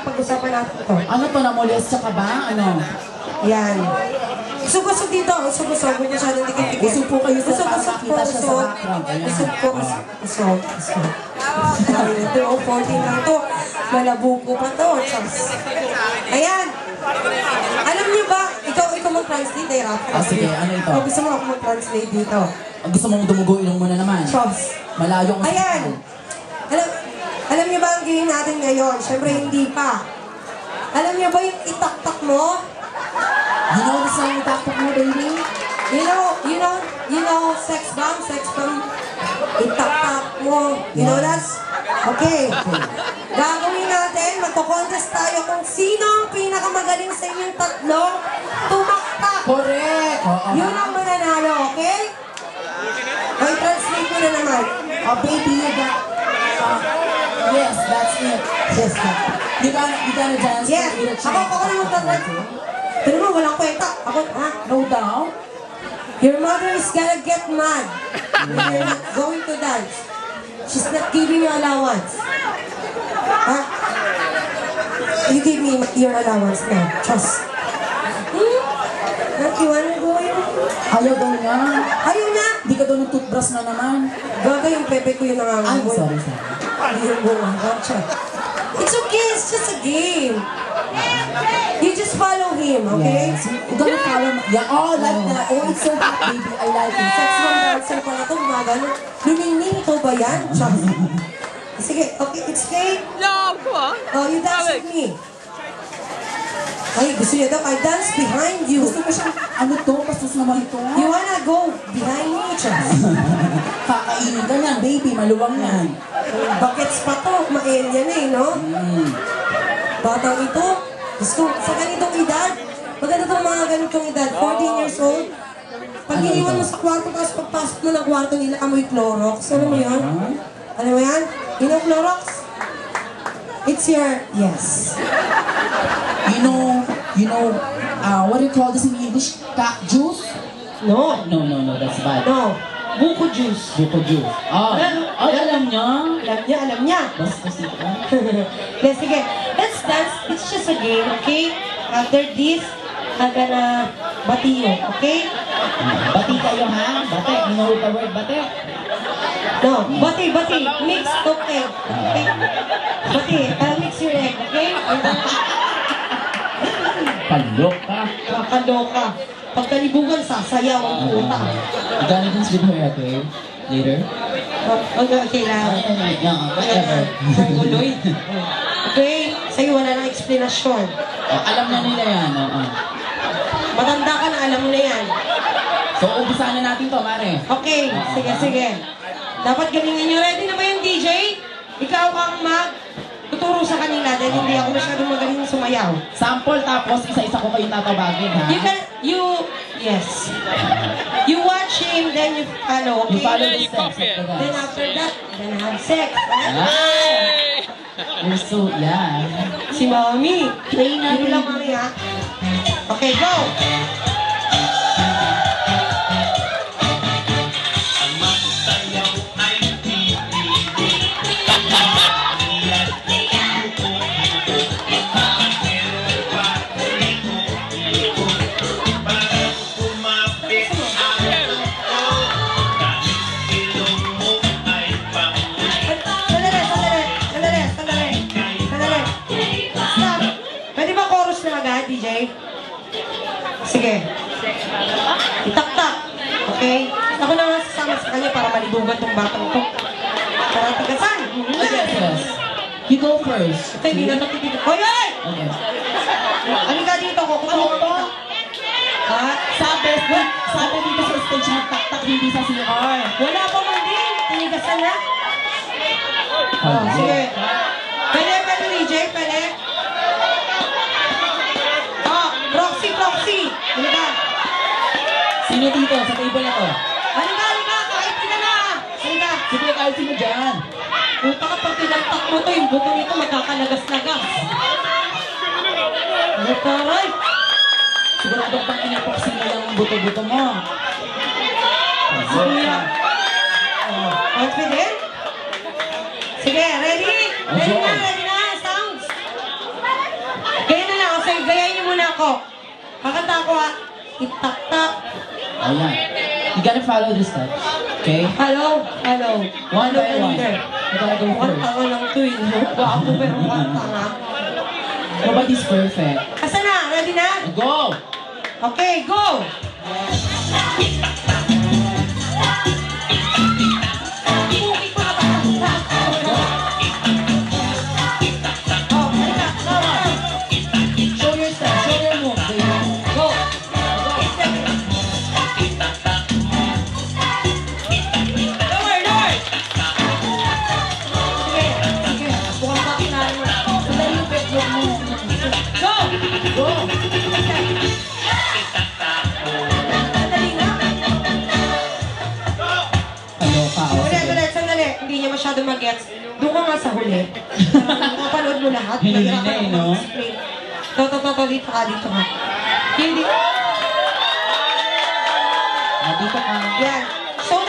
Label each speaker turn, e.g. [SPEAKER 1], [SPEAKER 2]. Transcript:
[SPEAKER 1] pag-usapan natin ito.
[SPEAKER 2] Ano to, namolestya ka ba? Ano?
[SPEAKER 1] Yan. Usog-usog dito. Usog-usog. Huwag masyadong dikit-dikit.
[SPEAKER 2] Usog po kayo sa para
[SPEAKER 1] Usog-usog
[SPEAKER 2] makita siya sa
[SPEAKER 1] usog.
[SPEAKER 2] background. Ayan.
[SPEAKER 1] Usog po. Usog. Usog. Sabi nito, 14 lang to. Malabuko pa to. Ayan. Alam niyo ba, ikaw mag-translate eh, Rafa.
[SPEAKER 2] Sige, ano ito?
[SPEAKER 1] Gusto mo ako mag-translate dito.
[SPEAKER 2] Gusto mong dumugo ilong mo na naman?
[SPEAKER 1] Chos.
[SPEAKER 2] Malayo ang
[SPEAKER 1] Ayan. Alam niyo ba ang gawin natin ngayon? Siyempre hindi pa. Alam niyo ba yung itaktak mo?
[SPEAKER 2] You know the song itaktak mo, baby?
[SPEAKER 1] You know, sex bomb? Sex bomb? Itaktak mo. You know that? Okay. Gagawin natin, magko-contest tayo kung sino ang pinakamagaling sa inyong tatlong tumaktak.
[SPEAKER 2] Correct!
[SPEAKER 1] Yun ang mananalo, okay? I-translate ko na naman.
[SPEAKER 2] Oh, baby, you got... yes, that's it. Yes, you got a dance.
[SPEAKER 1] Yes, ako na magta-translate. Pero mo, walang kwenta. Ako, ha?
[SPEAKER 2] No doubt.
[SPEAKER 1] Your mother is gonna get mad when you're not going to dance. She's not giving you allowance. Ha? You give me your allowance now. Trust. Don't you wanna go in?
[SPEAKER 2] Ayaw daw niya.
[SPEAKER 1] Ayaw niya?
[SPEAKER 2] Di ka daw ng toothbrush na naman.
[SPEAKER 1] Gaga yung pepe ko yung nangangamoy.
[SPEAKER 2] Sorry.
[SPEAKER 1] Yung bunga. It's okay, it's just a game. You just follow him, okay?
[SPEAKER 2] Yes. You're gonna follow me. Yeah, oh, like that. Oh, it's so hot, baby. I like it.
[SPEAKER 1] Sex bomb dancer pala ito, gumagano. Lumingning, ito ba yan? Sige, okay, it's okay.
[SPEAKER 3] No, come on.
[SPEAKER 1] Oh, you dance with me. Ay, gusto niya daw, I dance behind you.
[SPEAKER 2] Gusto mo siyang, ano to? Bastos naman ito.
[SPEAKER 1] You wanna go behind me, Chas?
[SPEAKER 2] Kakainin ka niyan, baby. Maluwang yan.
[SPEAKER 1] Buckets pa to, ma-alien eh, no? Batang ito, gusto, sa ganitong edad, maganda itong mga ganitong edad, 14 years old, pag iniwan mo sa kwarto, tapos pagpasok mo ng kwarto nila, amoy Clorox. Ano mo yun? Ano mo yan? You know Clorox? It's your, yes.
[SPEAKER 2] You know, what do you call this in English? Cat juice?
[SPEAKER 1] No.
[SPEAKER 2] No, that's bad.
[SPEAKER 1] No. Buko juice.
[SPEAKER 2] Buko juice. Ay, alam niya.
[SPEAKER 1] Alam niya.
[SPEAKER 2] Basta ito.
[SPEAKER 1] Yes, sige. Let's dance. It's just a game, okay? After this, I'm gonna bati you, okay?
[SPEAKER 2] Bati kayo, ha? Bati. You know the word bati?
[SPEAKER 1] No, bati. Mix of egg, okay? Bati, mix your egg, okay?
[SPEAKER 2] Kaloka.
[SPEAKER 1] Kakaloka. Pagkalibugan, sasayaw ang puta.
[SPEAKER 2] You gonna dance with her, okay? Later?
[SPEAKER 1] Okay lang.
[SPEAKER 2] Whatever.
[SPEAKER 1] Guloy. Okay? Sa'yo wala nang explanation.
[SPEAKER 2] Alam na nila yan.
[SPEAKER 1] Matanda ka na, alam mo na yan.
[SPEAKER 2] So, umpisahan na natin to, Mare.
[SPEAKER 1] Okay, sige. Dapat galingan nyo. Ready na ba yung DJ? Ikaw ang tuturo sa kanila dahil hindi ako masyadong magaling sumayaw.
[SPEAKER 2] Sample, tapos isa-isa ko kayong tatawagin, ha?
[SPEAKER 1] Yes. You watch him, then you follow, okay?
[SPEAKER 2] You follow the
[SPEAKER 3] You
[SPEAKER 2] steps
[SPEAKER 3] copy it.
[SPEAKER 2] of the
[SPEAKER 1] Then
[SPEAKER 2] dance.
[SPEAKER 1] after that, then have sex.
[SPEAKER 3] Hey!
[SPEAKER 2] You're so, yeah.
[SPEAKER 1] Si Mami.
[SPEAKER 2] Play na,
[SPEAKER 1] Yun lang, Mami, ha? Okay, go! DJ? Sige. Itaktak. Okay? Ako na nga sasama sa kanya para malibugan tong batang to. Para tigasan.
[SPEAKER 2] Yes. You go first.
[SPEAKER 1] Ito, hindi na natitigas. Hoy!
[SPEAKER 2] Okay.
[SPEAKER 1] Ano ka dito? Kukuha to? Ha?
[SPEAKER 2] Sabi dito sa stage magtaktak, hindi sa CR.
[SPEAKER 1] Wala pa man din. Tinigasan na? Oh, sige. Pwede, DJ? Pwede? Proxy. Ano ba?
[SPEAKER 2] Sino dito sa table na to?
[SPEAKER 1] Halika, kahit sila na. Halika.
[SPEAKER 2] Sige, kahit sino dyan.
[SPEAKER 1] Puta ka, pag tinaktak mo to, yung buto nito magkakalagas-lagas. Ano taray?
[SPEAKER 2] Sigurado pang inapoxin na yung buto-buto mo.
[SPEAKER 1] Sige. Confident? Sige, ready? Ready na, sounds. gayahin niyo muna ako. Kakanta ako ha. Itak-tak.
[SPEAKER 2] Ayan. You gotta follow the steps. Okay?
[SPEAKER 1] Hello? Hello?
[SPEAKER 2] One
[SPEAKER 1] Hello,
[SPEAKER 2] by one.
[SPEAKER 1] leader.
[SPEAKER 2] You gotta go
[SPEAKER 1] Mukhang
[SPEAKER 2] first.
[SPEAKER 1] tanga lang to eh. No? Wapo pero mukhang tanga.
[SPEAKER 2] Nobody's perfect.
[SPEAKER 1] Asa na? Ready na?
[SPEAKER 2] Go!
[SPEAKER 1] Okay, go!
[SPEAKER 2] Show your step. Show your move. Go!
[SPEAKER 1] Lower, lower! Sige, sige. Mukhang pakinahan mo.
[SPEAKER 2] Sandali yung pet mo.
[SPEAKER 1] Go!
[SPEAKER 2] Go!
[SPEAKER 1] Sandali nga.
[SPEAKER 2] Kaloka. O,
[SPEAKER 1] Ulit,
[SPEAKER 2] sige.
[SPEAKER 1] ulit, sandali. Hindi niya masyado mag-gets. Doon ka nga sa huli. Mapanood mo lahat.
[SPEAKER 2] Hindi,
[SPEAKER 1] Nahirapan ako
[SPEAKER 2] no?
[SPEAKER 1] mag-explain. To, dito ka, dito ka. Hindi.
[SPEAKER 2] Dito ka.
[SPEAKER 1] Yan.